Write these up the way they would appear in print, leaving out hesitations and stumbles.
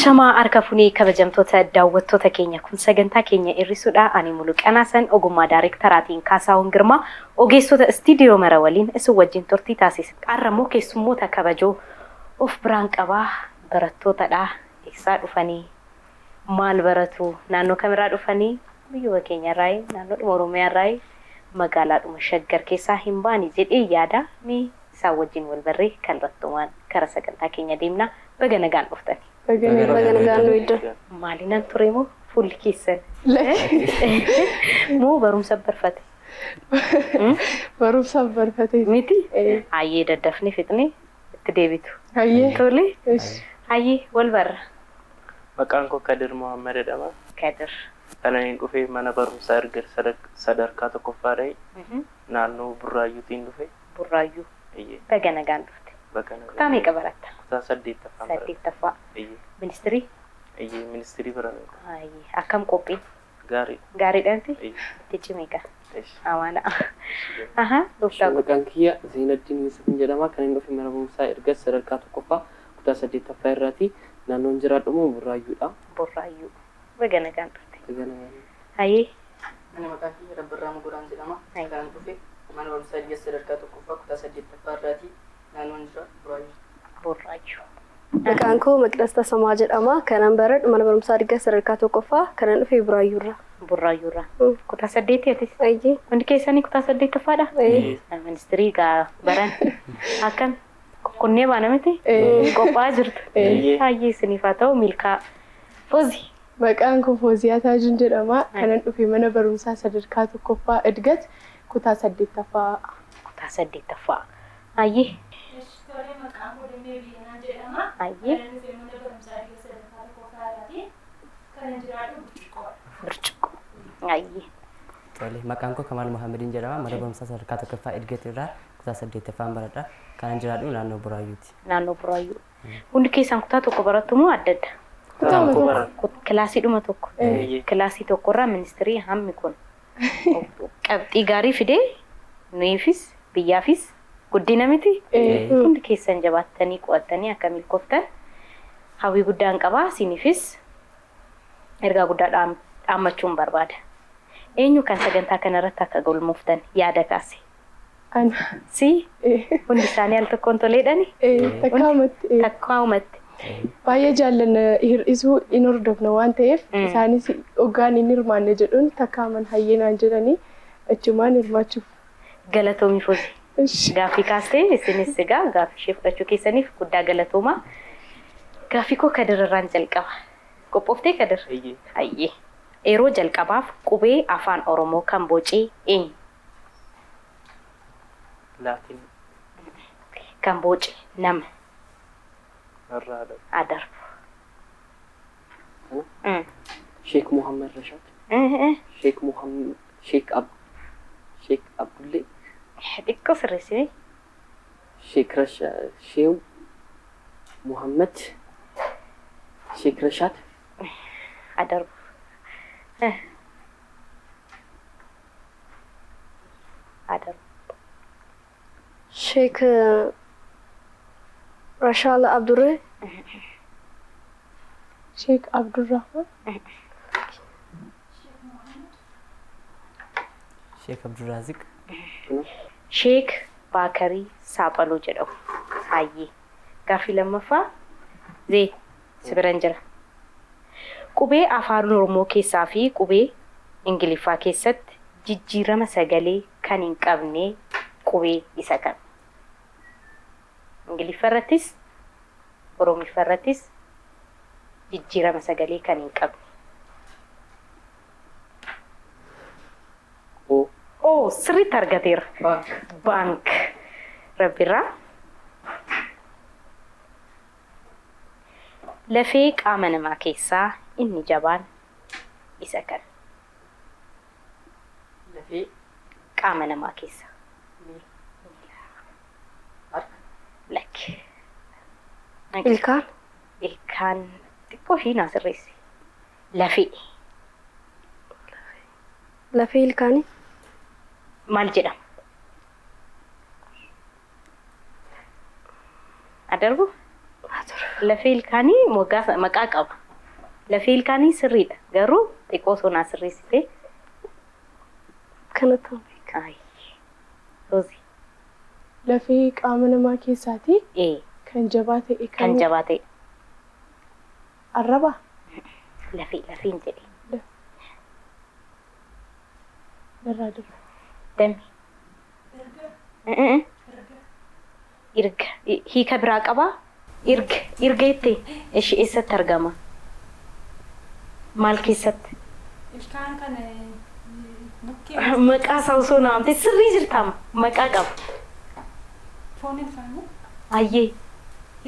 Ashamaa harka funii kabajamtoota daawwattoota keenya kun sagantaa keenya irrisuudha ani Muluqanaa san ogummaa daarektaraatiin Kaasaawwan Girmaa ogeessota istiidiyoo mara waliin isin wajjin turtii taasisa. Qarramoo keessummoota kabajoo of biraan qabaa barattootadha. Eessaa dhufanii maal baratu naannoo kamirraa dhufanii biyya keenya irraa naannoo Oromiyaa irraa magaalaadhuma Shaggar keessaa hin baane jedhee yaada mi isaan wajjin wal barree kan rattumaan kara sagantaa keenya deemna baga nagaan dhuftani. Bagan iddoo maalinan ture moo fuulli keessan moo barumsa barfate barumsa barfate miti ayyee daddafne fixne itti deebitu ayyee tole ayyee wal barra maqaan koo Kadir Muhammad jedhama. Kadir Kanaan dhufee mana barumsaa erga sadarkaa tokkoffaadha. Naannoo Burraayyuutiin dhufe. Burraayyuu baga nagaan dhufte. Kutaa meeqa baratta? Kutaa 8ffaa. 8ffaa. Ministirii? Ministirii barame. Akkam qophii? Gaarii. Gaariidhaanti? Tichi meeqa? Amaana. Maqaan kiyya Zeenaddiin Yusuf jedhama. Kan dhufe mana barumsaa erga sadarkaa tokkoffaa kutaa 8ffaa irraati. Naannoon jiraadhu Burraayyuudha. Burraayyuu. Baga nagaan dhufte. Ayyee. Ani maqaan kiyya Rabbirraa Muguraan jedhama. Kan dhufe mana barumsaa erga sadarkaa tokkoffaa kutaa 8ffaa irraati. Naannoon jiraadhu Burraayyuu. maqaan koo Maqdas Tasamaa jedhama. Kanan baradhu mana barumsaa erga sadarkaa tokkoffaa kanan dhufe Burraayyuurraa. Burraayyuurraa. Kutaa 8tti? Ayyee. Hundi keessanii kutaa 8ffaadha? Ministirii gaa baran akkam kunnee baana miti qophaa jirtu. Ayyee isiniif haa ta'u milkaa Fozi. Maqaan koo Fooziyaa Taajin jedhama. Kanan dhufe mana barumsaa sadarkaa tokkoffaa Edgat kutaa 8ffaa. Kutaa 8ffaa. Ayyee. Maqaan koo Damee Biyyinaa jedhama. Ayyee. Kanan dhufe mana barumsaa erga sadarkaa tokkoffaa irraati. Kanan jiraadhu Burcuqqoodha. Burcuqqoo. Ayyee. Tole maqaan koo Kamal Muhammadin jedhama. Mana barumsaa sadarkaa tokkoffaa Edgat irraa kutaa 8ffaan baradha. Kanan jiraadhu naannoo Buraayyuuti. Naannoo Buraayyuu. Hundi keessan kutaa tokko barattu moo adda adda? Kilaasiidhuma tokko. Kilaasii tokkorraa ministirii hammi kun qabxii gaarii fidee nuufis biyyaafis guddina miti. Hundi keessan jabaattanii qo'attanii akka milkooftan hawwii guddaan qabaa. Isiniifis ergaa guddaa dhaammachuun barbaada. Eenyu kan sagantaa kanarratti akka galmooftan yaada kaase? Ana. Si hundi isaanii al tokkoon toleedhani? Takkaa'umatti. Baay'ee jaallanna hir'isuu in hordofna waan ta'eef isaanis hoggaan hin hirmaanne jedhuun takkaaman hayyeenaan jedhanii achumaan hirmaachuuf. Galatoomi Fozi. Gaaffii kaastee isinis egaa gaaffii ishee fudhachuu keessaniif guddaa galatoomaa. Gaaffii koo Kadirraan jalqaba. Qophooftee Kadir? Ayyee. Yeroo jalqabaaf qubee afaan Oromoo kan bocee eenyu? Laatiin. Kan boce nama. Adarbu. Sheek Muhammad Rashad. Sheek Abdullee. Xiqqoo sirreessine. Sheek Muhammad. Sheek Rashad. Adarbu. Adarbu. Sheek Rashal Abdurre. Sheek Abdurrahman. Sheek Abdurraziq. Sheek Baakarii Saaphaloo jedhamu. Ayyee. Gaaffii lammaffaa Zee sibiran jira. Qubee afaan Oromoo keessaa fi qubee Ingiliffaa keessatti jijjiirama sagalee kan hin qabne qubee isa kam? Ingiliffarrattis Oromiffarrattis jijjiirama sagalee kan hin qabne. Sirriitti argateera. Baank. Rabbirraa. Lafee qaama namaa keessaa inni jabaan isa kan? Lafee qaama namaa keessaa. Lakki. Ilkaan. Ilkaan xiqqoo ishii naa sirreessi. Lafee. Lafee ilkaanii. Maal jedhama? Adarbu? lafee ilkaanii moggaa maqaa qaba. Lafee ilkaanii sirriidha. Garuu xiqqoo sonaa sirreessitee Kana ta'u. ay Rozi Lafee qaama namaa keessaati kan jabaa ta'e kan jabaa ta'e arraba. lafeen jedhe Darraa darra. dammi. Irga hiika biraa qabaa. Irga itti ishee eessatti argama? Maal keessatti? Ilkaan kan bukkee Maqaa isaa osoo naamte sirrii jirtaama. Maqaa qaba. foon ilkaanii Ayyee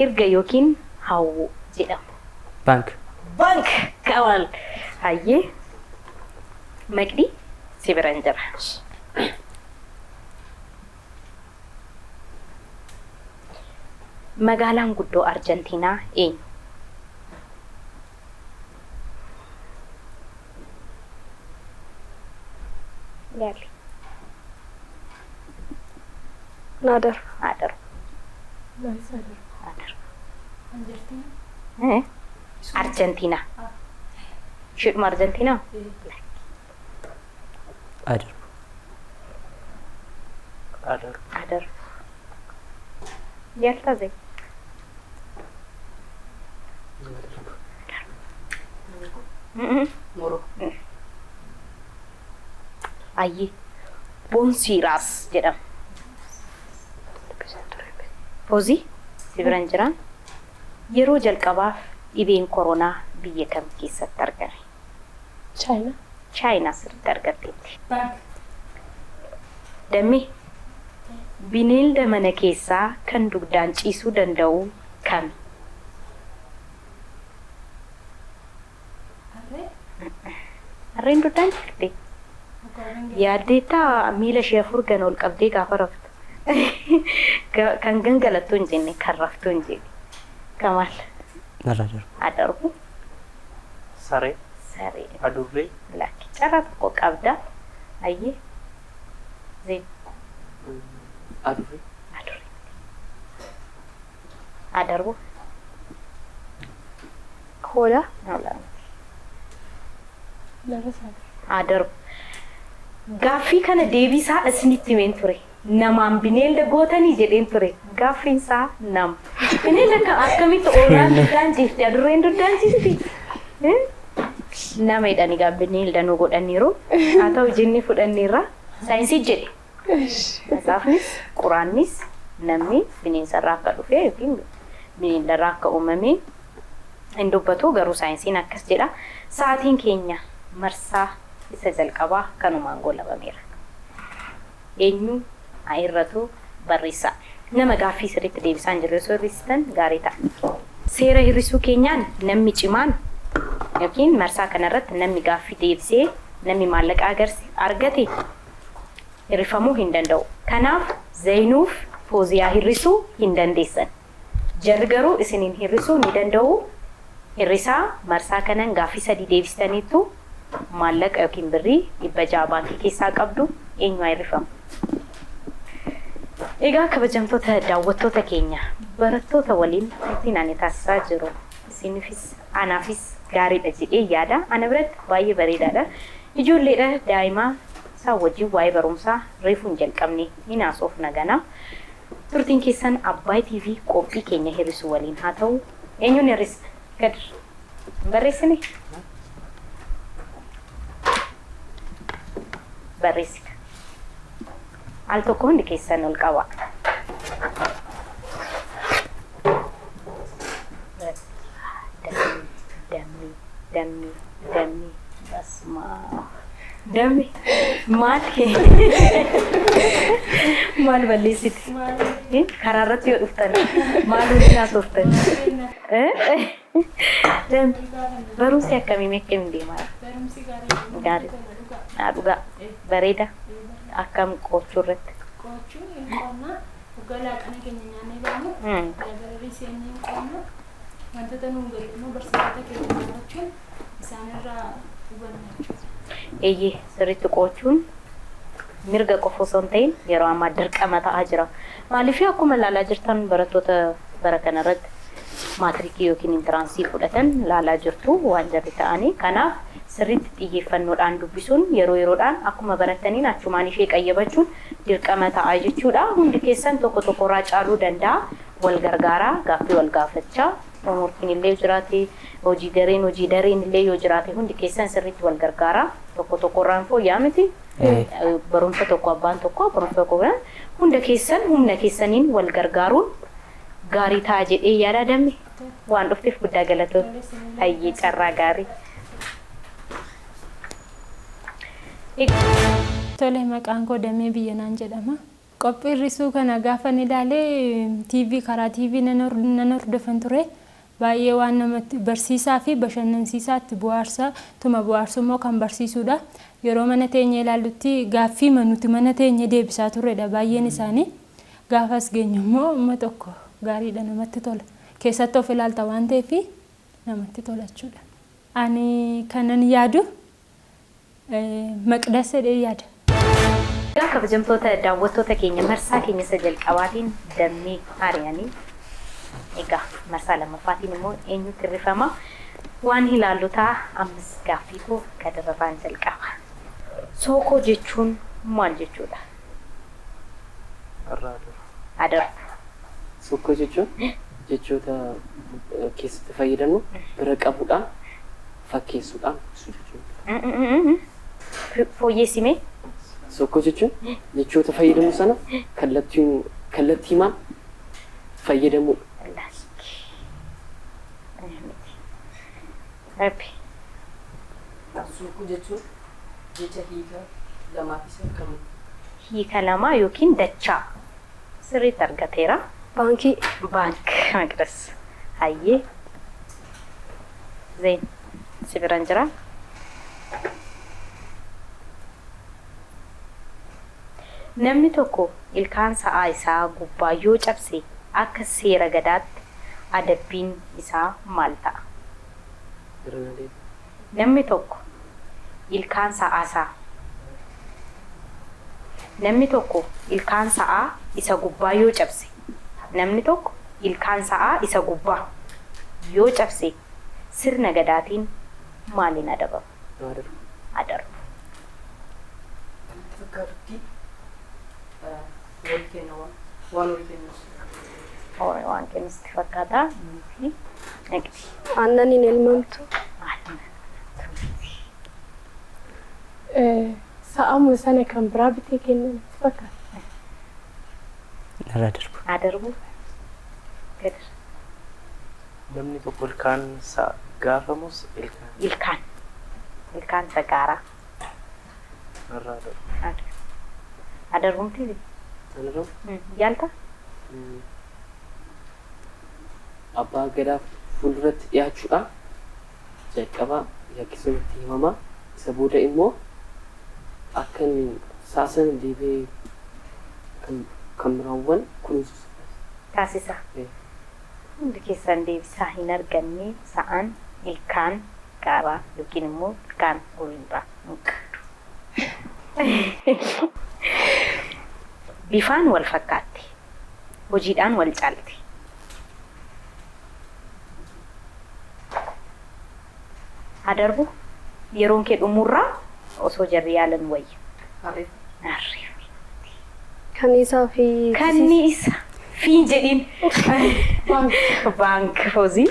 irga yookiin hawwuu jedhama. Bank. Bank kaawal. Ayyee maqdii si biran jira. Magaalaan guddoo Arjentiinaa eenyu? Yaali. Naadar. Adar. Naasadar. Adar. Arjentiinaa. Arjentiinaa. Ishidhuma Arjentiinaa? Adar. Adar. Adar. Yaltaze. Moro. Ayyee Bonsiiraas jedhama. Hozii si biran jira. Yeroo jalqabaaf dhibeen koronaa biyya kam keessatti argame? China. Chaayinaa sirriitti argatteetti. Bank. Dammi bineelda mana keessaa kan dugdaan ciisuu danda'u kami? Harree. Harreen dugdaan jirti. Yaaddeettaa miila ishee afur gana ol qabdee gaafa raftu. Kan gangalattuu hin jenne kan raftuu hin jenne. Kamaal? Narraa darbu. Adarbu. Saree. Saree. Adurree. Lakki carraa tokko qabda. Ayyee. Zeen. Adurree. Adurree. Adarbu. Hoolaa. Hoolaa. Larasaadha. Adarbu. Gaaffii kana deebisaa isinitti himeen ture. Namaan bineelda gootanii jedheen ture. Gaaffiin isaa nama. Bineelda akkamitti oolaan duddaan ciifti? Adurreen duddaan ciifti? Nama jedhani gaa bineelda nu godhaniiru. Haa ta'u jennee fudhanneerra. Saayinsii jedhe. Matsaafnis, quraannis namni bineensarraa akka dhufe yookiin bineeldarraa akka uumame hin dubbatu garuu saayinsiin akkas jedha. Sa'aatiin keenya marsaa isa jalqabaa kanumaan goolabameera. Eenyu haa irratu barreessaa. Nama gaaffii sirriitti deebisaan jiru osoo hir'isitan gaarii ta'a. Seera hir'isuu keenyaan namni cimaan yookiin marsaa kanarratti namni gaaffii deebisee namni maallaqa argate hir'ifamuu hin danda'u. Kanaaf Zaynuuf Fooziyaa hir'isuu hin dandeessan. Jarri garuu isiniin hir'isuu ni danda'u. Hir'isaa marsaa kanan gaaffii 3 deebistaniitu maallaqa yookiin birrii 600 baankii keessaa qabdu eenyu haa hir'ifamu. Egaa kabajamtoota daawwattoota keenya barattoota waliin turtiin ani taasisaa jiru. Isiniifis anaafis gaariidha jedhee yaada. Ana biratti baay'ee bareedaadha. Ijoolleedha daa'imaa isaa wajjin waa'ee barumsaa reefu hin jalqabne ni haasofna ganaa. Turtiin keessan Abbaay TV qophii keenya hir'isuu waliin haa ta'u. Eenyuun hir'isna? Gad barreessine? Barreessina. Al tokko hundi keessan ol qaba. Dammi basmaa. Dammi maal maal balleessite? Karaa irratti yoo dhuftan maal hundi haasoftan? Dammi barumsi akkamiin deemaa? Barumsi gaarii. Gaarii. Dhugaa bareeda akkam qoochuu irratti. Qoochuu hin qonnaa hoggaa laaqana keenya nyaannee baanu dabalatee seennee hin qonnaa wantoota nuun galu immoo barsiisota keenya barachuun isaanirraa hubanna jechuudha. Eeyyee sirriitti qoochuun mirga qofa osoo hin ta'in yeroo ammaa dirqama ta'aa jira. Maaliif akkuma ilaalaa jirtan barattoota bara kanarratti maatirikii yookiin intiransii fudhatan ilaalaa jirtu waan jarri ta'anii. Kanaaf sirriitti xiyyeeffannoodhaan dubbisuun yeroo yeroodhaan akkuma barattaniin achumaan ishee qayyabachuun dirqama ta'aa jechuudha. Hundi keessan tokko tokkorraa caaluu danda'a. Wal gargaaraa gaaffii wal gaafachaa hoomworkiin illee yoo jiraate hojii dareen illee yoo jiraate hundi keessan sirriitti wal gargaaraa tokko tokkorraan fooyyaa miti. Barumsa tokko abbaan tokko barumsa tokko biraan hunda keessan humna keessaniin wal gargaaruun gaarii ta'a jedhee yaadadame waan dhufteef guddaa galatoota. Hayyee carraa gaarii. Tole maqaan koo Damee Biyyanaan jedhama. Qophii hir'isuu kana gaafa ni ilaalee TV karaa TV nan hordofan ture. Baay'ee waan namatti barsiisaa fi bashannansiisaatti bu'aarsa tuma bu'aarsu immoo kan barsiisudha. Yeroo mana teenya ilaallutti gaaffii nuti mana teenya deebisaa turredha baay'een isaanii. Gaafas geenyu immoo amma tokko gaariidha namatti tola. Keessatti of ilaalta waan ta'eef namatti tola jechuudha. Ani kanan yaadu Maqdas jedhee yaada. Kabajamtoota daawwattoota keenya marsaa keenya isa jalqabaatiin dammee ari'anii egaa marsaa lammaffaatiin immoo eenyutti hirrifama waan ilaallutaa ammas gaaffii koo gadarrabaan jalqaba. Sookoo jechuun maal jechuudha? Adarbu. Sookoo jechuun jechoota keessatti fayyadamnu bira qabuudhaan fakkeessuudhaan jechuudha. Fooyyeessimee? Sookoo jechuun jechoota fayyadamu sana kallattiimaan fayyadamuudha. Sookoo jechuun jecha hiika lamaa fi isa kamuu. Hiika lamaa yookiin dachaa sirriitti argateera. Baankii. Maqdas. Hayyee. Zeen si biran jira. Namni tokko ilkaan sa'aa isaa gubbaa yoo cabse akka seera gadaatti adabbiin isaa maal ta'a? Namni tokko ilkaan sa'aa isa gubbaa yoo cabse sirna gadaatiin maaliin adabama? Adarbu. Waan kennutti fakkaata. Aannaniin elmamtu. Sa'aamu sana kan biraa bitee kennanitti fakkaata. Adarbu. Namni tokko ilkaan gaafamus ilkaan. Ilkaan sagaaraa. Adarbumti yaalta? Abbaa gadaa fuulduratti dhiyaachuudhaan jalqabaa yakkisumatti himamaa isa booda immoo akka saasan deebi'ee kan biraawwan kunuunsuus taasisa. Hundi keessan deebisaa hin arganne sa'aan ilkaan gaaraa yookiin immoo ilkaan gurraa. Bifaan wal fakkaatti. Hojiidhaan wal caalti. Adarbu yeroon kee dhumurraa osoo jarri yaalan wayya. Kanniisaa fi. Kanniisa fi jedhin. Baank hojii.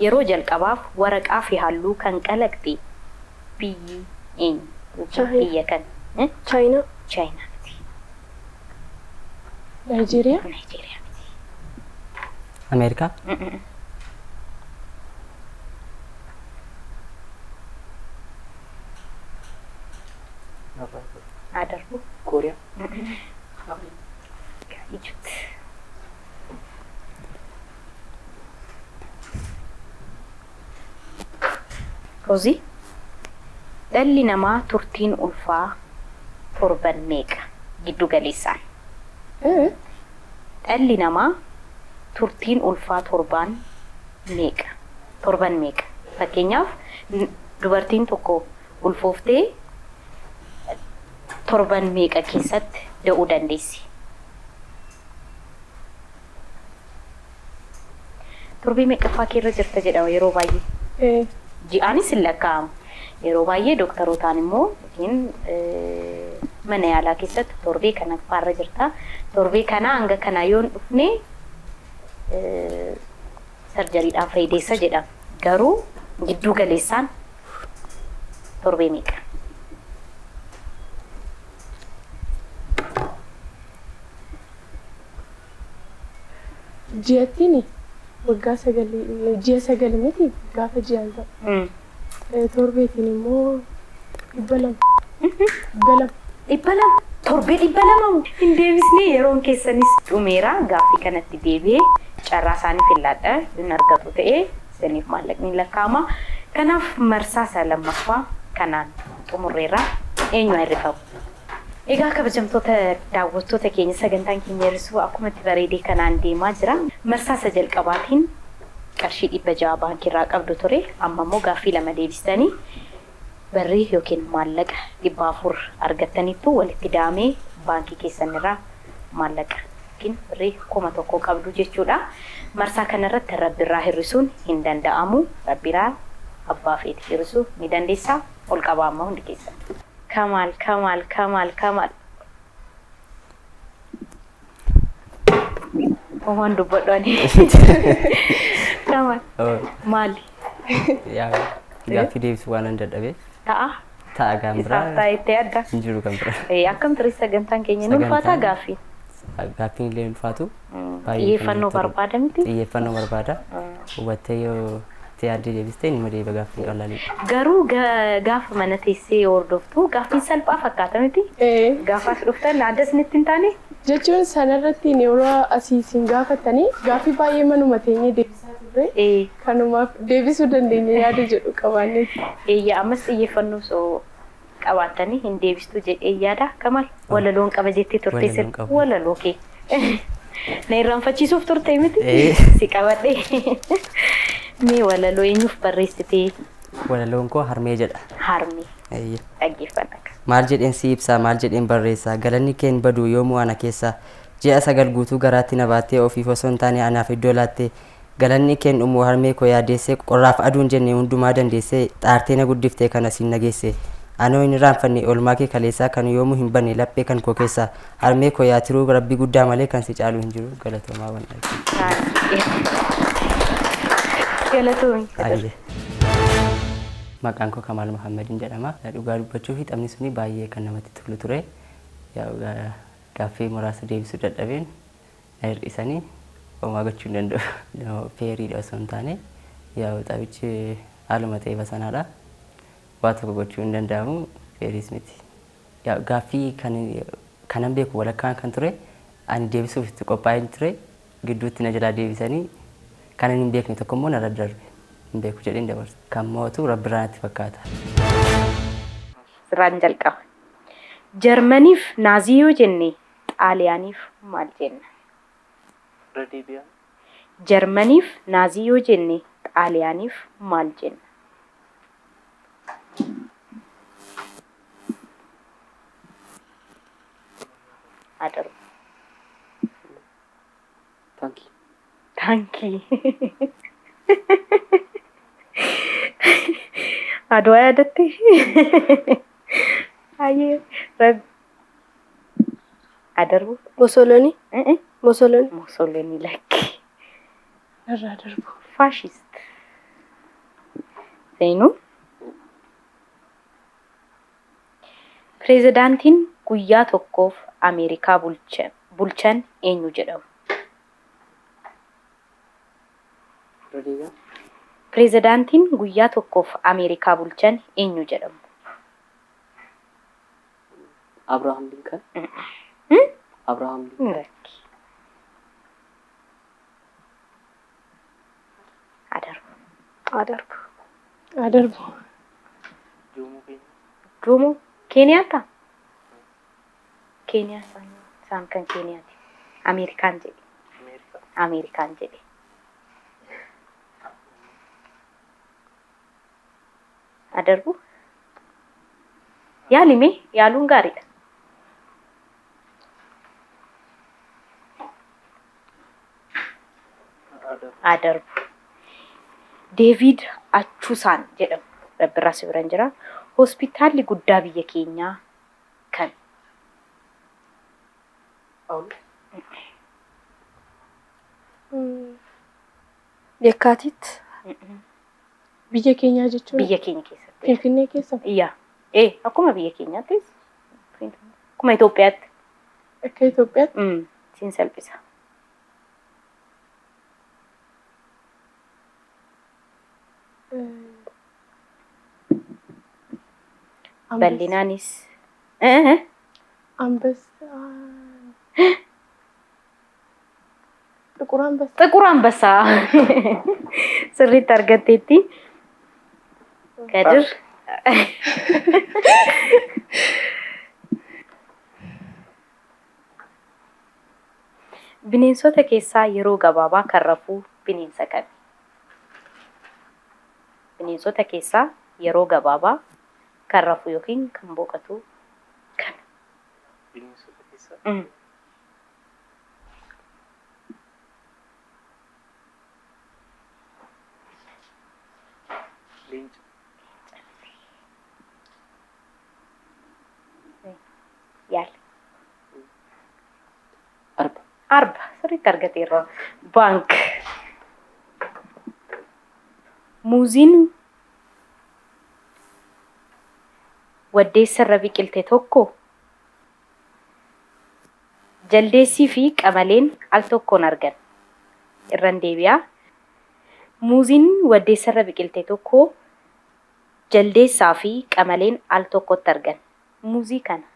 Yeroo jalqabaaf waraqaa fi halluu kan kalaqxe biyyi eenyu? Biyya kan? Chaayinaa. Chaayinaa miti. Naayijeeriyaa. Naayijeeriyaa miti. Ameerikaa. Adarbu. Kooriyaa. Ijut. Hojii dhalli namaa turtiin ulfaa torban meeqa giddu galeessaan? Dhalli namaa turtiin ulfaa torban meeqa? Fakkeenyaaf dubartiin tokko ulfooftee torban meeqa keessatti da'uu dandeessi? Torbii meeqaffaa keerra jirta jedhama yeroo baay'ee. Ji'aanis hin lakkaa'amu. Yeroo baay'ee dooktarootaan immoo mana yaalaa keessatti torbee kanaffaarra jirta. Torbee kana hanga kana yoon dhufne sarjariidhaan fayyideessa jedhama. Garuu gidduu galeessaan torbee meeqa? Ji'attiini waggaa sagalii ji'a sagal miti gaafa ji'aan ta'u. Torbeetiin immoo 200. 200 torbee 200 hin deebisne yeroon keessanis dhumeera gaaffii kanatti deebi'ee carraa isaanii filadha hin argatu ta'ee saniif maallaqni lakkaa'ama. Kanaaf marsaa lammaffaa kanaan xumurreerra eenyu hirrifamu? Egaa kabajamtoota daawwattoota keenya sagantaan keenya hir'isuu akkuma itti bareedee kanaan deemaa jira. Marsaa jalqabaatiin qarshii 600 baankiirraa qabdu ture. Amma immoo gaaffii 2 deebistanii barrii yookiin maallaqa 400 argattaniitu walitti daamee baankii keessanirraa maallaqa yookiin barrii 1,000 qabdu jechuudha. Marsaa kanarratti rabbiirraa hir'isuun hin danda'amu. Rabbiirraa abbaa feeti hir'isuu ni dandeessaa. Ol qabaa amma hundi keessan. Kamal. Oman dubbadhani. Kamal. Maali? Yaa gaaffii deebisuu waan hin dadhabe. Ta'a gaambira. Isaaf taa'ettee adda. Hin jiru kan bira. Akkam ture sagantaan keenya ni ulfaataa gaaffii? Gaaffiin illee ulfaatu. Xiyyeeffannoo barbaada miti? Xiyyeeffannoo barbaada. Hubattee yoo yaadde deebistee ni madeeba gaaffii qal'aadha. Garuu gaafa mana teessee hordoftu gaaffiin salphaa fakkaata miti? Gaafa as dhuftan adda isinitti hin taane? Jechuun sanarratti yeroo asiisin gaafatanii gaaffii baay'ee manuma teenyee deebisaa turre. Kanumaaf deebisuu dandeenya yaada jedhu qabaanneeti. Ammas xiyyeeffannoo soo qabaatanii hin deebistu jedhee yaada Kamal walaloon qaba jettee turte walaloo kee. Na irraanfachiisuuf turte miti? Si qabadhee. Mee walaloo eenyuuf barreessitee? Walaloon koo harmee jedha. Harmee. Dhaggeeffadha. Maal jedheen si ibsaa maal jedheen barreessaa galanni keen baduu yoomuu ana keessaa ji'a 9 guutuu garaatti na baattee ofiif osoo hin taane anaaf iddoo laattee galanni keen dhumuu harmee koo yaaddeessee qorraaf aduun jenne hundumaa dandeessee xaartee na guddiftee kana siin nageesse anoo hin irraanfanne oolmaa kee kaleessaa kan yoomuu hin banne laphee kan koo keessaa harmee koo yaatiruu rabbii guddaa malee kan si caalu hin jiru galatoomaa waan Galatoomi. Maqaan koo Kamal Muhammadin jedhama. Dhugaa dubbachuu fi taphni suni baay'ee kan namatti tolu ture. Gaaffii muraasa deebisuu dadhabeen na hir'isanii homaa gochuu hin danda'u. Feeriidha osoo hin taane taphichi haaluma ta'e sanaadha. Waa tokko gochuu hin danda'amu feeriis miti. Gaaffii kanan beeku walakkaan kan ture ani deebisuuf itti qophaa'ee ture gidduutti na jalaa deebisanii kanan hin beekne tokko immoo narra darbe. Hin beeku jedheen dabarsa. Kan mootu rabbiraan itti fakkaata. Siraan jalqaba. Jarmaniif naazii yoo jenne xaaliyaaniif maal jenna? Radiibiyaan. Jarmaniif naazii yoo jenne xaaliyaaniif maal jenna? Adaru. Taankii. Aduu yaadatte? Adaru. Mussolini. Mussolini. Mussolini lakki. Irraa darbu. Faashist. Seenuu. Pireezidaantiin guyyaa tokkoof Ameerikaa bulchan eenyu jedhamu? Pireezidaantiin guyyaa tokkoof Ameerikaa bulchan eenyu jedhamu? Abraham Lincoln. Abraham Lincoln. Adarbu. Jomo Kenyatta. Kenyatta. Isaan kan Keniyaati. Ameerikaan jedhe. Ameerikaan jedhe. Adarbu. Yaalime yaaluun gaariidha. adarbu. David Achusan jedhamu Rabbirraa si biran jira. Hospitaalli guddaa biyya keenyaa kan Yekkaatit biyya keenyaa jechuun biyya keenya keessatti. Finfinnee keessa Iyyaa. Akkuma biyya keenyaattis akkuma Itoophiyaatti. akka Itoophiyaatti Siin salphisa. Bal'inaanis. Ambassaa Xiqur Anbassaa sirriitti argatteetti. Kadir. Bineensota keessaa yeroo gabaabaa kan rafuu bineensa kami? Bineensota keessaa yeroo gabaabaa kan rafuu yookiin kan boqotu kami? Bineensota keessaa. Leenca. Yaali. Arba. Sirriitti argateerra. Baank. Muuziin waddeessarra biqilte tokko jaldeessii fi qamaleen al tokkoon argan. Irran deebi'aa. Muuziin waddeessarra biqilte tokko jaldeessaa fi qamaleen al tokkotti argan. Muuzii kana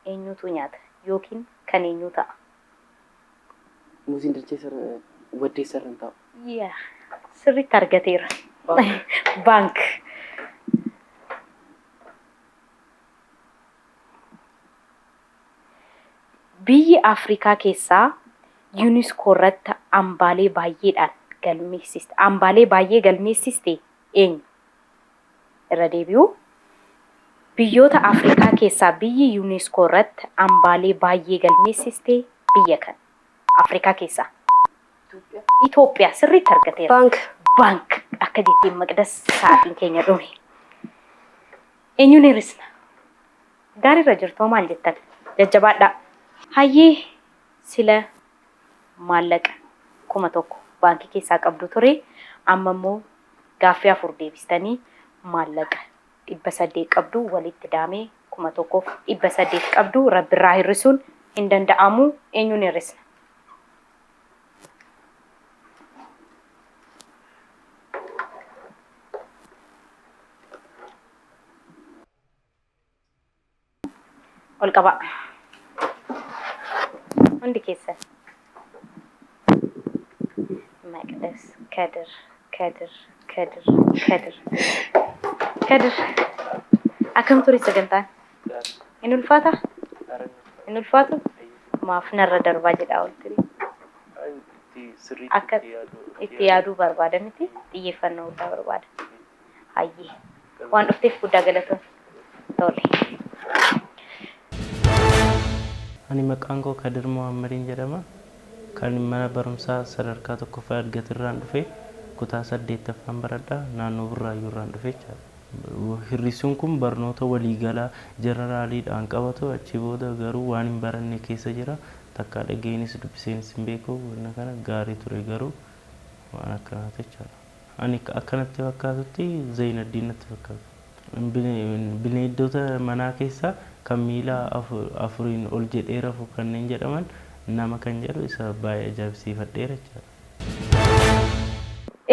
eenyutu nyaata yookiin kan eenyu ta'a? Muuziin waddeessarra hin taa'u. Yaa sirriitti argateera. Baank. Biyyi Afrikaa keessaa yuuniskoo irratti hambaalee baay'eedhaan galmeessiste. Hambaalee baay'ee galmeessiste eenyu? Irra deebi'uu. Biyyoota Afrikaa keessaa biyyi yuuniskoo irratti hambaalee baay'ee galmeessiste biyya kan? Afrikaa keessaa. Itoophiyaa sirriitti argateera. Baank akka jettiin Maqdas sa'aatiin keenya dhume. Eenyuun hir'isna? Gaariirra jirtoo maal jettan? Jajjabaadhaa. Hayyee sila maallaqa 1,000 baankii keessaa qabdu ture. Amma immoo gaaffii 4 deebistanii maallaqa 800 qabdu walitti daamee 1,800 qabdu Rabbirraa hir'isuun hin danda'amu. Eenyuun hir'isna? Ol qaba. Hundi keessan. Maqdas, Kadir. Akkam ture sagantaan? Hin ulfaata? Hin ulfaatu? Maaf narra darbaa jedhaa ol ture. Akka itti yaaduu barbaada miti xiyyeeffannoo guddaa barbaada. Hayyee waan dhufteef guddaa galatoon. Tole. Ani maqaan koo Kadir Muhammadiin jedhama. Kan mana barumsaa sadarkaa tokkoffaa argatirraan dhufe kutaa 8ffaan baradha. Naannoo Burraayyuurraan dhufe jechaadha. Hir'isuun kun barnoota waliigalaa jeneraaliidhaan qabatu achi booda garuu waan hin baranne keessa jira. Takka dhageenis dubbiseenis hin beeku. Wanna kana gaarii ture garuu waan akkanaati jechaadha. Ani akkanatti fakkaatutti Zeenaddiin natti fakkaatu. Bineeldota manaa keessaa kan miila afuriin ol jedhee rafu kanneen jedhaman nama kan jedhu isa baay'ee ajaa'ibsiifadheera jechaadha.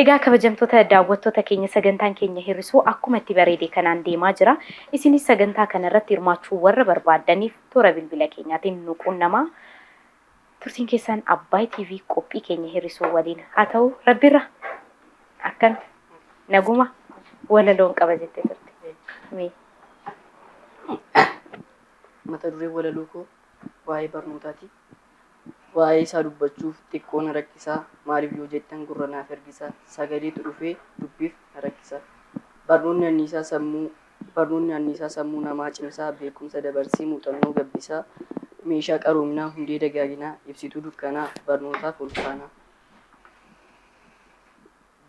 Egaa kabajamtoota daawwattoota keenya sagantaan keenya hir'isuu akkuma itti bareede kanaan deemaa jira. Isinis sagantaa kana irratti hirmaachuu warra barbaaddaniif toora bilbila keenyaatiin nu qunnamaa. Turtiin keessan Abbaay TV qophii keenya hir'isuu waliin haa ta'u Rabbirra akkan naguma walaloon qaba jettee turte. Mata duree walaloo koo waa'ee barnootaati. Waa'ee isaa dubbachuuf xiqqoo na rakkisaa. Maaliif yoo jettan gurra naaf ergisaa. Sagaleetu dhufee dubbiif na rakkisaa. Barnoonni anniisaa sammuu namaa cimsaa. Beekumsa dabarsii muuxannoo gabbisaa. Meeshaa qaroominaa hundee dagaaginaa. Ibsituu dukkanaa barnootaaf ulfaanaa.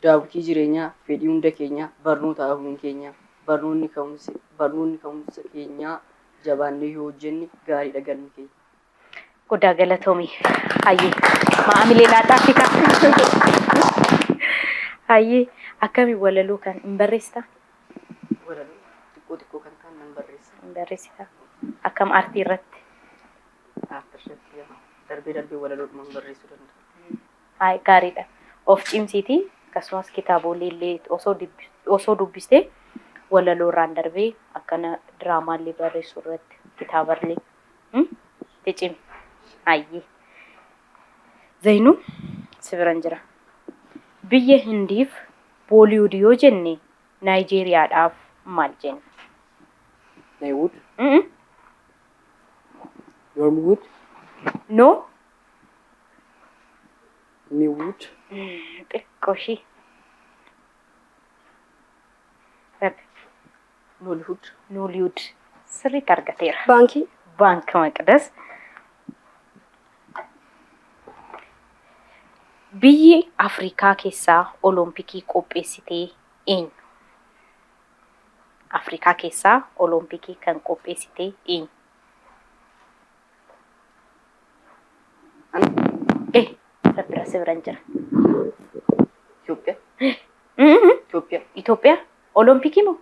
daawwitii jireenyaa fedhii hunda keenyaa barnoota hafuun keenya barnoonni ka'umsa keenyaa jabaannee yoo hojjenne gaariidha galmi keenya. Guddaa galatoomii. Hayyee maamilee laadhaa fi hayyee akkamiin walaloo kan hin barreessitaa? Walaloo xiqqoo kan ta'an nan barreessa. Hin barreessitaa? Akkam aartii irratti? Darbee walaloodhuma barreessuu danda'a. Hayi gaariidha. Of cimsiitii akkasumas kitaabolee illee osoo dubbistee walaloo irraan darbee akkana diraamaallee barreessuu irratti kitaaballee ticimi. Hayyee. Zainuu si biran jira. Biyya Hindiif Booliwud yoo jenne Naayijeeriyaadhaaf maal jenna? Naywood. Yormwood. No. Newwood. Xiqqoo ishii. Nollywood. Nollywood. Sirriitti argateera. Baankii. Baanka Maqdas. Biyyi Afrikaa keessaa Olompikii qopheessitee eenyu? Afrikaa keessaa Olompikii kan qopheessitee eenyu? Rabbira si biran jira. Itoophiyaa. Itoophiyaa? Olompikii moo?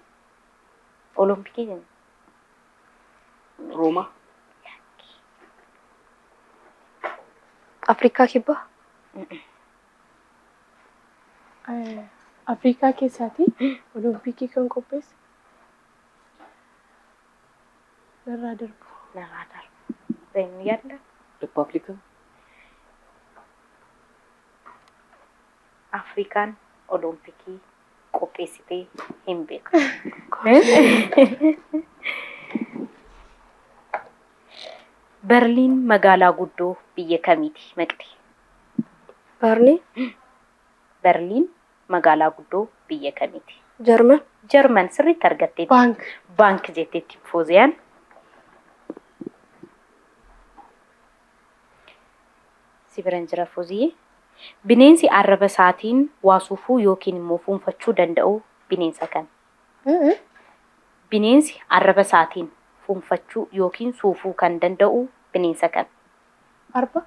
Olompikii jenna. Roomaa. Afrikaa kibbaa. Afrikaa keessaati Olompikii kan qopheesse. Narraa darbu. Zainuu yaadda? Republican. Afrikaan Olompikii qopheessitee hin beeku. Berliin magaalaa guddoo biyya kamiiti maqdi? Berliin magaalaa guddoo biyya kamiiti? Jarman. Jarman sirriitti argatteetti. Baank jetteetti Fooziyaan. Si biran jira Fooziyee. Bineensi arraba isaatiin waa suufuu yookiin immoo fuunfachuu danda'u bineensa kam? Bineensi arraba isaatiin fuunfachuu yookiin suufuu kan danda'u bineensa kam? Arba.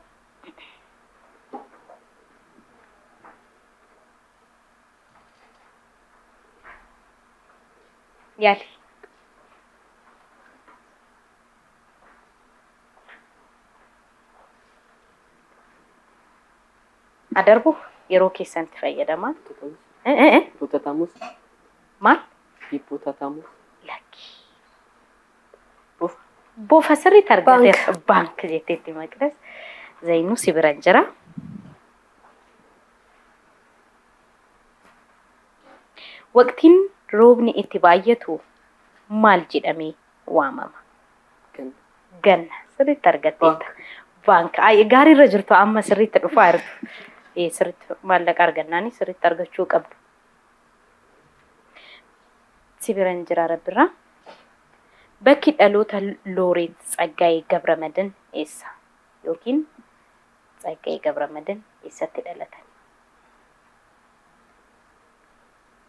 Yaali. Adarbu yeroo keessatti fayyadamaa. Hippopotamus. Maal? Hippopotamus. Lakki. Bofa sirriitti argateera. Baank jetteetti Maqdas. Zainuu si biran jira. Waqtiin roobni itti baay'atu maal jedhamee waamama? Ganna. Sirriitti argatteetta. Baank. Gaarii irra jirtu amma sirriitti dhufaa jirtu. Sirriitti maallaqa argannaani sirriitti argachuu qabdu. Si biran jira Rabbirraa. Bakki dhaloota Looreet Tsaggaayee Gabramadin eessa? Yookiin Tsaggaayee Gabramadin eessatti dhalatan?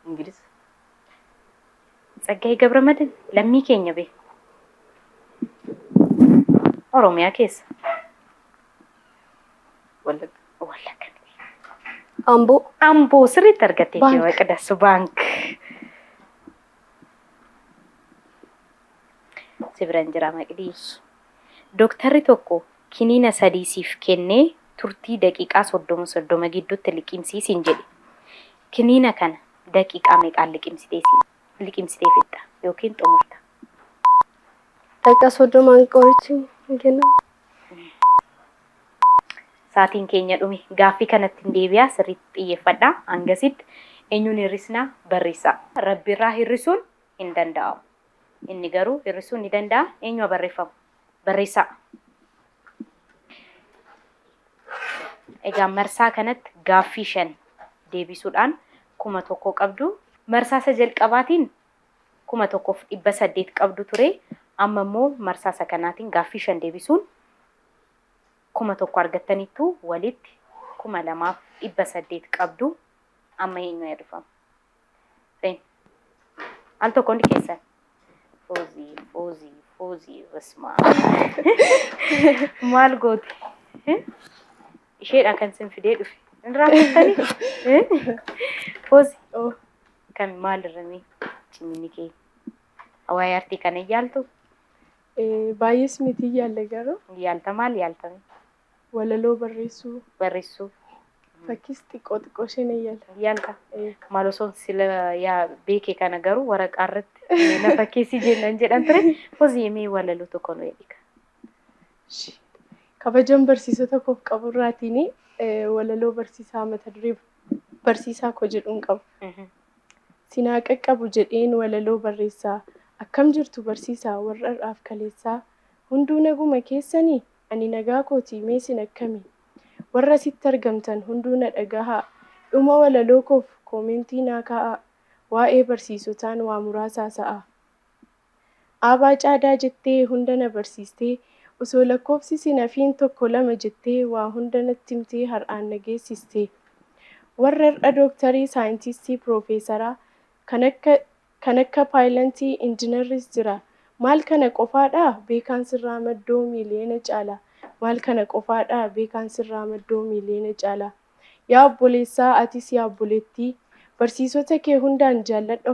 Ingiliz. Tsaggaayee Gabramadin lammii keenya bee? Oromiyaa keessa? Wallagga. Amboo sirriitti argatteetti Maqdas. Baank. Si biran jira Maqdii. Dooktarri tokko kiniina 3 siif kennee turtii daqiiqaa 30 gidduutti liqimsiisin jedhe. Kiniina kana daqiiqaa meeqaan liqimsitee fixxa yookiin xumurta? Daqiiqaa 30 qorichi hin kennamu. Saatiin keenya dhume gaaffii kanatti hin deebi'aa sirriitti xiyyeeffadhaa. Hangasitti eenyuun hir'isnaa barreessaa. Rabbirraa hir'isuun hin danda'amu. Inni garuu hir'isuun ni danda'a. Eenyu barreeffamu? Barreessaa. Egaa marsaa kanatti gaaffii 5 deebisuudhaan 1,000 qabdu. Marsaa isa jalqabaatiin 1,800 qabdu ture. Amma immoo marsaa isa kanaatiin gaaffii 5 deebisuun 1,000 argattaniittu walitti 2,800 qabdu. amma eenyu hedduufama. Seen al tokko hundi keessan foozii basmaa maal gooti isheedhaan kan isin fidee dhufe hin raaffattanii foozii kan maal irramee cimini kee hawaayee artii kana yaaltu baay'ees miti yaalle garuu yaalta maal yaaltame walaloo barreessuu fakkiis xiqqoo isheen yaalta maal osoo sila yaa beekee kana garuu waraqaa irratti na fakkeessii jennan jedhan ture foozii mee walaloo tokko nu eedhika. Kabajan barsiisota koof qaburraatiin walaloo barsiisaa mata duree barsiisaa koo jedhuun qabu. Sinaa qaqqabu jedheen walaloo barreessaa akkam jirtu barsiisaa warra irraaf kaleessaa hunduu naguma keessanii ani nagaa kooti mee sin akkamii warra sitti argamtan hunduu na dhagahaa dhuma walaloo koof koomentii naa kaa'aa waa'ee barsiisotaan waa muraasaa sa'a. Aabaa caadaa jettee hunda na barsiistee osoo lakkoofsi sinafiin tokko lama jettee waa hunda natti himtee har'aan na geessistee. Warra irra dooktarii saayintistii piroofeesaraa kan akka paayilantii injiinarris jira. Maal kana qofaadhaa beekaan sirraa maddoo miiliyoona caala. Maal kana qofaadhaa beekaan sirraa maddoo miiliyoona caala. Yaa obboleessaa atis yaa obboleettii barsiisota kee hundaan jaalladhu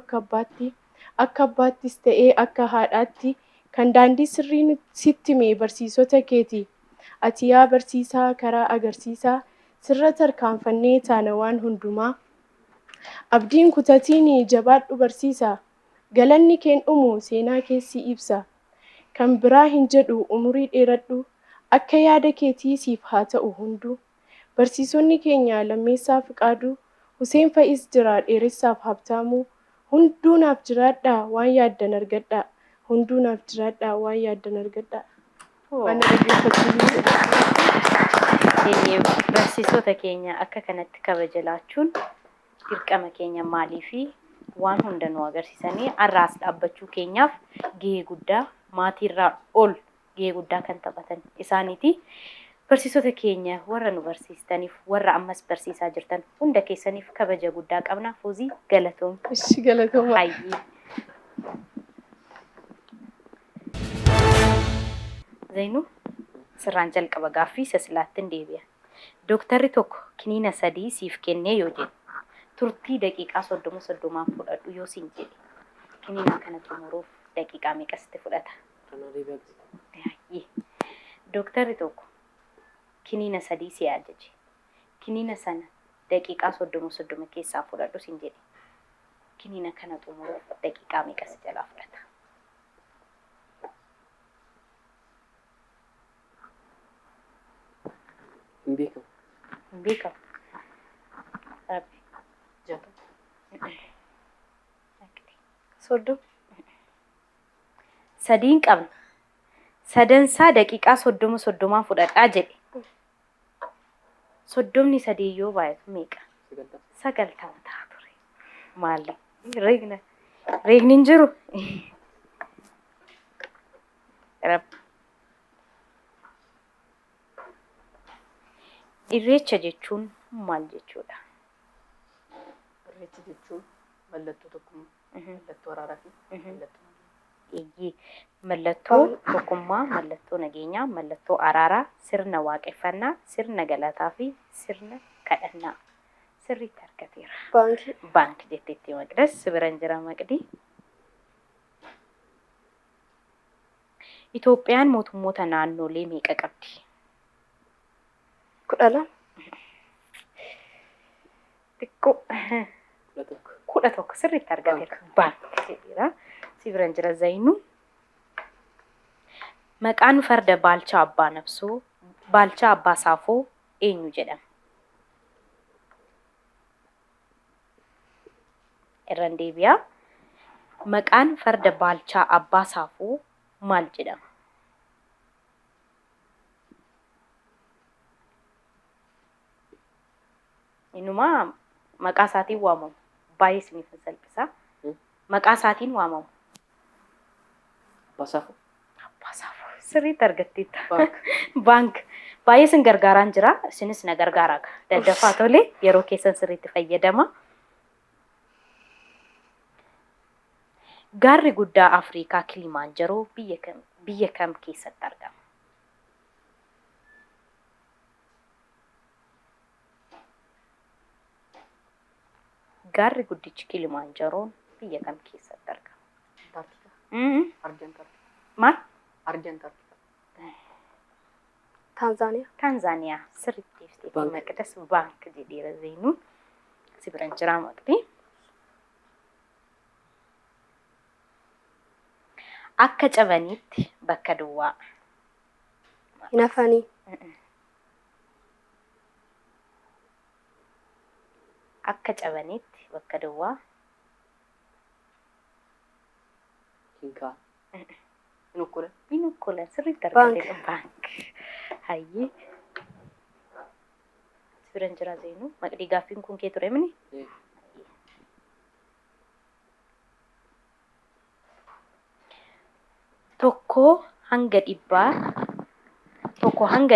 akka abbaattis ta'ee akka haadhaatti kan daandii sirrii sitti mee barsiisota keeti. Ati yaa barsiisaa karaa agarsiisaa sirra tarkaanfannee taana waan hundumaa. Abdiin kutatiin jabaadhu barsiisaa galanni keen dhumu seenaa keessi ibsa. Kan biraa hin jedhu umurii dheeradhu akka yaada keetii siif haa ta'u hunduu. Barsiisonni keenya Lammeessaa Fiqaaduu Huseen Fa'is jira dheeressaaf Habtaamuu hunduu naaf jiraadhaa waan yaaddan argadhaa. Hunduu naaf jiraadhaa waan yaaddan argadhaa. Waan barsiisota keenya akka kanatti kabajalaachuun dirqama keenya maalii fi waan hunda nu agarsiisanii har'aas dhaabbachuu keenyaaf gahee guddaa maatiirraa ol gahee guddaa kan taphatan isaaniiti. Barsiisota keenya warra nu barsiistaniif warra ammas barsiisaa jirtan hunda keessaniif kabaja guddaa qabna. Foozii galatoom. Ishi galatooma. Hayyee. Zainuu sirraan jalqaba gaaffii sasilaattiin deebi'a. Dooktarri tokko kiniina 3 siif kennee yoo jedhu turtii daqiiqaa 30 fudhadhu yoo siin jedhe kiniina kana xumuruuf daqiiqaa meeqa sitti fudhata? Hayyee. Dooktarri tokko kiniina 3 si ajaje. Kiniina sana daqiiqaa 30 keessaa fudhadhu siin jedhe. Kiniina kana xumuruuf daqiiqaa meeqa si jalaa fudhata? Hin beekamu. Hin beekamu. Soddoma. Sadiin qabna. Sadansaa daqiiqaa 30 fudhadhaa jedhe. 33 yoo baay'atu meeqa? 90 ta'a ture. Maali? Reegni hin jiru. Irreecha jechuun maal jechuudha? Irreecha jechuun mallattoo tokkummaa, mallattoo araaraa fi mallattoo nageenyaa. Mallattoo tokkummaa, mallattoo nageenyaa, mallattoo araaraa, sirna waaqeffannaa, sirna galataa fi sirna kadhannaa. Sirriitti argateera. Baanki jetteetti Maqdas biran jira Maqdii. Itoophiyaan mootummoota naannolee meeqa qabdi? 12. Xiqqoo. 11 sirriitti argateera. Baanki jedheera. Si biran jira Zainuu. Maqaan farda Baalchaa Abbaa Nabsoo, Baalchaa Abbaa Saafoo eenyu jedhama? Irraan deebi'aa. Maqaan farda Baalchaa Abbaa Saafoo maal jedhama? Innumaa maqaa isaatiin waamamu. Baay'ee isiniif salphisa. Maqaa isaatiin waamamu. Abbaa Saafoo. Abbaa Saafoo. Sirriitti argatteetta. Baank. Baay'ee isin gargaaraan jira. Isinis na gargaaraa. Daddafaa tolee yeroo keessan sirriitti fayyadama. Gaarri guddaa Afrikaa Kilimaanjaroo biyya kam keessatti argama? Gaarri guddichi Kilimaanjaroon biyya kam keessatti argama? Maal? Taanzaaniyaa sirriitti ibsite Maqdas baank jedheera Zeenuun si biran jira maqti. Akka cabaniitti bakka duwwaa. Hin hafanii. Akka cabaniitti bakka duwwaa. Hinkaa. Inukkulan sirriitti argate baank. Hayyee. Si biran jira Zeenuu maqdii gaaffiin kun kee ture mini? Tokko hanga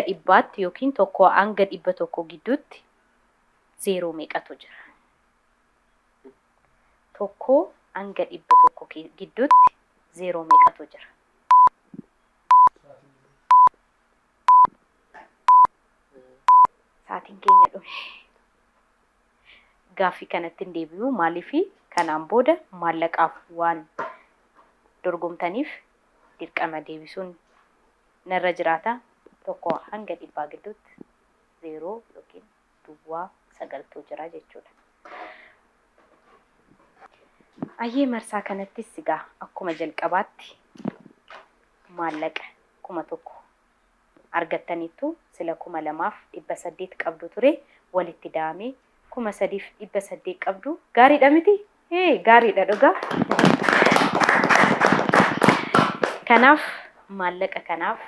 dhibbaatti yookiin tokko hanga 100 gidduutti zeeroo meeqatu jira? Tokko hanga 100 gidduutti zeeroo meeqatu jira? Saatiin keenya dhume. Gaaffii kanatti hin deebi'u maaliifi kanaan booda maallaqaaf waan dorgomtaniif dirqama deebisuun narra jiraata. Tokko hanga 100 gidduutti zeeroo yookiin duwwaa 9tu jira jechuudha. Ayyee marsaa kanattis egaa akkuma jalqabaatti maallaqa 1,000 argattaniittu sila 2,800 qabdu ture walitti daamee 3,800 qabdu. Gaariidha miti? Gaariidha dhugaa. Kanaaf maallaqa kanaaf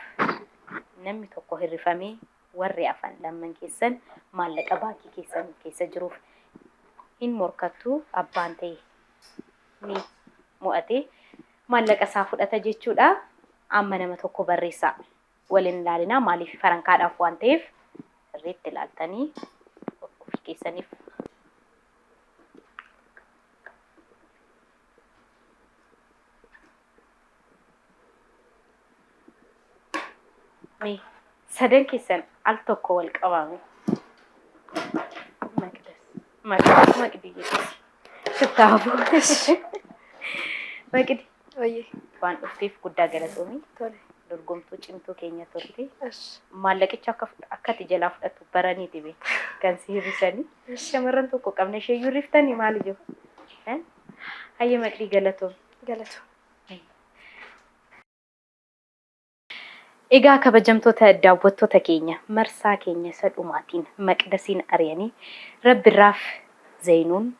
namni tokko hirrifamee warri afan lamman keessan maallaqa baankii keessan keessa jiruuf hin morkattu abbaan ta'e ni mo'ate maallaqa isaa fudhata jechuudha. Amma nama tokko barreessaa waliin ilaalinaa maaliif farankaadhaaf waan ta'eef sirriitti ilaaltanii ofii keessaniif sadan keessan al tokko wal qabame maqdii kitaabu maqdii waan dhufteef guddaa galatoomii dorgomtuu cimtuu keenya turte maallaqicha akkati jalaa fudhatu baraniiti be kan si hirrisanii shamarran tokko qabne ishee hirriftanii maali jiru hayyee maqdii galatoom. Egaa kabajamtoota daawwattoota keenya marsaa keenya isa dhumaatiin Maqdasiin ari'anii Rabbirraaf Zeenuun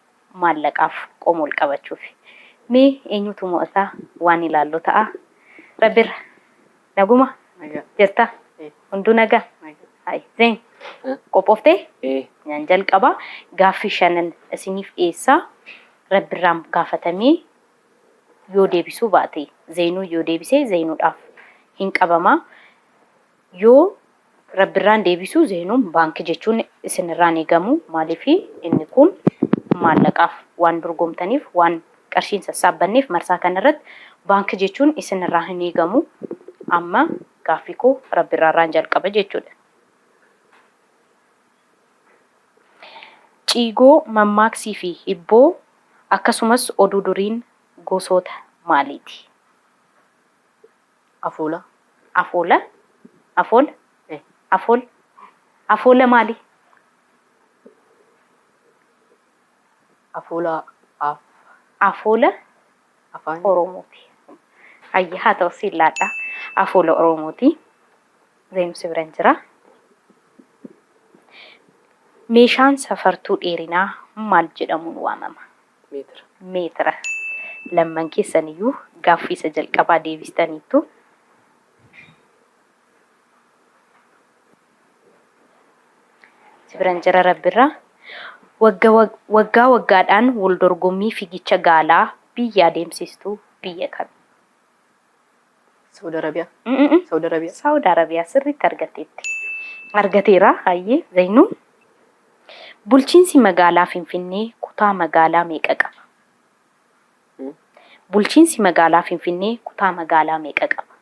maallaqaaf qomool qabachuuf mee eenyutu mo'ataa waan ilaallu ta'a. Rabbirra naguma jirta hunduu nagaa. Zeen qophooftee nyaan jalqaba gaaffii 5 isiniif dhiyeessaa. Rabbirraan gaafatamee yoo deebisuu baate Zeenuu yoo deebisee Zeenuudhaaf hin qabamaa. Yoo Rabbirraan deebisuu Zeenuun baankii jechuun isinirraan eegamu maaliif inni kun maallaqaaf waan dorgomtaniif waan qarshiin sassaabbanneef marsaa kanarratti baankii jechuun isinirraa hin eegamu. Amma gaaffii koo Rabbirraarraan jalqaba jechuudha. Ciigoo mammaaksii fi hibboo akkasumas oduu duriin gosoota maaliiti? Afoola. Afoola? Afoola? Afoola? Afoola maali? Afoola Afoola afaan Oromooti. Hayya haa ta'u sillaadha. Afoola Oromooti. Zeenuu biran jira. Meeshaan safartuu dheerinaa maal jedhamuun waamama? Meetira. Lamman keessaniyyuu gaaffii isa jalqabaa deebistaniittu. Biran jira Rabbirraa. Waggaa waggaadhaan wal dorgommii fiigicha gaalaa biyya adeemsistuu biyya kami? Saudi Arabiyaa. Saudi Arabiyaa sirriitti argateetti. Argateera hayyee Zeenuu. Bulchiinsi magaalaa Finfinnee kutaa magaalaa meeqa qaba? Bulchiinsi magaalaa Finfinnee kutaa magaalaa meeqa qaba?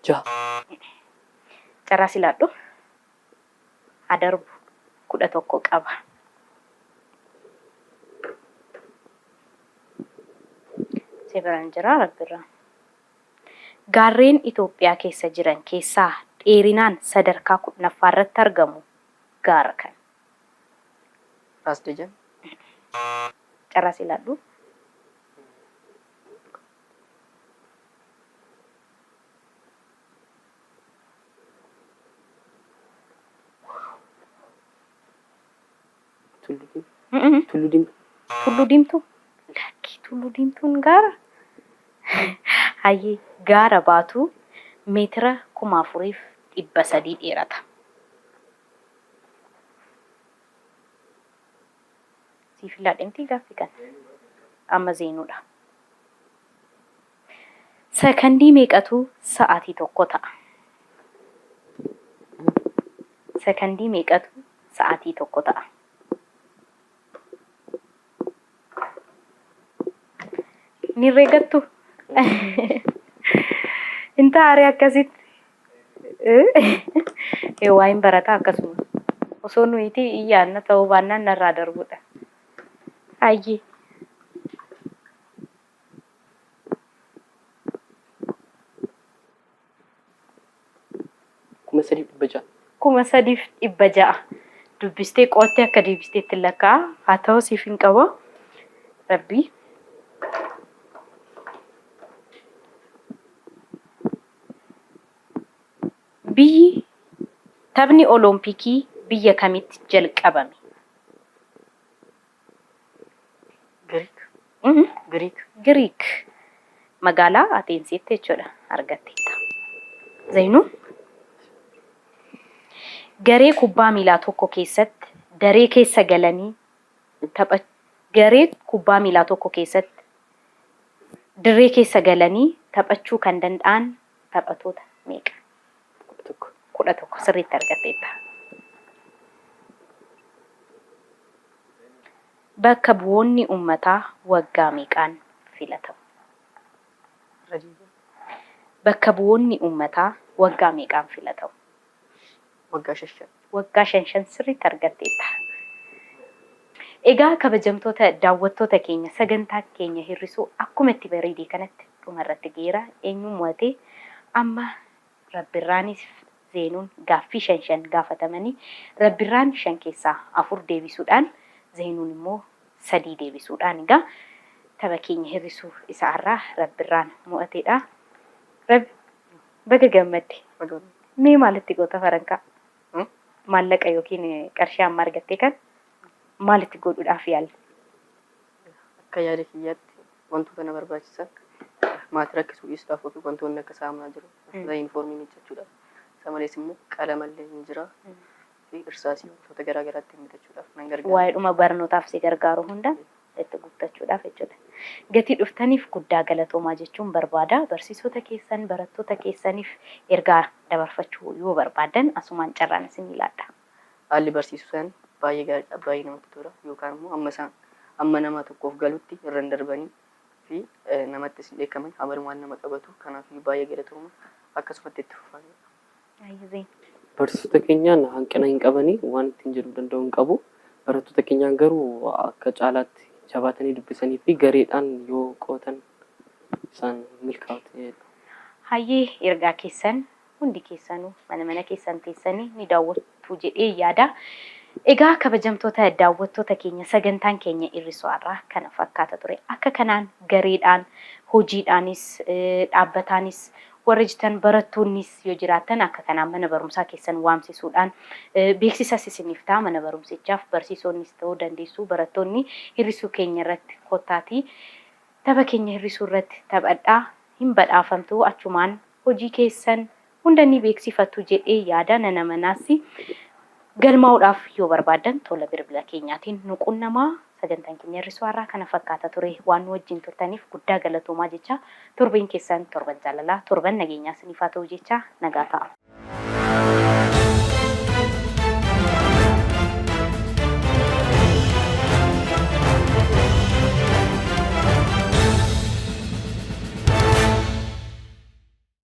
Jaha. Carraa silaadhu. Adarbu 11 qaba. Seberaan jira rabbirraa. Gaarreen Itoophiyaa keessa jiran keessaa dheerinaan sadarkaa 10ffaa irratti argamu gaara kan? Ras Dajan. Carraa silaadhu. Tullu Diimtuu. Tullu Diimtuu? Lakkii Tullu Diimtuun gaara? Hayyee gaara baatu meetira 4,300 dheerata. Siif ilaadhimtii gaaffii kana amma zeenuudha. Sekandii meeqatu sa'aatii tokko ta'a? Sekandii meeqatu sa'aatii tokko ta'a? Ni reegattu? Inta aaree akkasitti waa'een barataa akkasuma osoo nuti iyyaanna ta'uu baannaan narraa darbudha. Hayyee. Kuma 3,600. 3,600 dubbistee qoottee akka deebisteetti lakkaa haa ta'u siif hin qabu rabbii. Biyyi taphni olompikii biyya kamitti jalqabame? Giriik. Magaalaa Ateensiitti jechuudha argatteetta. Zainuu garee kubbaa miilaa tokko keessatti daree keessa galanii garee kubbaa miilaa tokko keessatti dirree keessa galanii taphachuu kan danda'an taphatoota meeqa? 11 sirriitti argatteetta. Bakka bu'oonni uummataa waggaa meeqaan filatamu? Bakka bu'oonni uummataa waggaa meeqaan filatamu? Waggaa 5. Waggaa 5 sirriitti argatteetta. Egaa kabajamtoota daawwattoota keenya sagantaa keenya hir'isuu akkuma itti bareedee kanatti dhumarratti geera eenyuun mo'atee amma rabbirraanis zeenuun gaaffii 5 gaafatamanii rabbirraan 5 keessaa 4 deebisuudhaan zeenuun immoo 3 deebisuudhaan egaa tapha keenya hir'isuu isaarraa rabbirraan mo'ateedha. Rabbi baga gammadde. Mee maalitti goota farankaa? Maallaqa yookiin qarshii amma argattee kan maalitti godhuudhaaf yaalte? Akka yaada kiyyaatti wantoota na barbaachisan maatii rakkisuu dhiisuudhaaf wantoonni akka saamunaa jiru. Yuunifoormii miiccachuudhaaf. Isa malees immoo qalamallee ni jira. Fi irsaasii wantoota garaa garaatti bitachuudhaaf nan gargaara. Waa'eedhuma barnootaaf si gargaaru hunda itti guuttachuudhaaf jechuudha. Gatii dhuftaniif guddaa galatoomaa jechuun barbaada. Barsiisota keessan barattoota keessaniif ergaa dabarfachuu yoo barbaadan asumaan carraan isin ilaadha. Haalli barsiisusan baay'ee gaariidha. Baay'ee namatti tola. Yookaan immoo amma nama tokkoof galutti irra darbanii fi namatti isin beekaman habarumaan nama qabatu. Kanaaf baay'ee galatooma akkasumatti itti fufaa. Barsiisota keenyaan hanqina hin qabanii waan ittiin jedhuu danda'u hin qabu. Barattoota keenyaan garuu akka caalaatti jabaatanii dubbisanii fi gareedhaan yoo qootan isaan milkaa'u. Hayyee ergaa keessan hundi keessanuu mana keessan teessanii ni daawwattu jedhee yaada. Egaa kabajamtoota daawwattoota keenya sagantaan keenya hir'isuurraa kana fakkaata ture. Akka kanaan gareedhaan hojiidhaanis dhaabbataanis warra jitan barattoonnis yoo jiraatan akka kanaan mana barumsaa keessan waamsisuudhaan beeksisas isiniif ta'a mana barumsichaaf barsiisonnis ta'uu dandeessu barattoonni hir'isuu keenya irratti kottaatii tapha keenya hir'isuu irratti taphadhaa hin badhaafamtu achumaan hojii keessan hunda ni beeksifattu jedhee yaada nana manaasi galmaa'uudhaaf yoo barbaadan tola bilbila keenyaatiin nu qunnamaa. Sagantaan keenya hir'isuurraa kana fakkaata ture waan nu wajjin turtaniif guddaa galatoomaa jecha torban keessan torban jaalalaa torban nageenyaa isiniif haa ta'u jecha nagaa ta'a.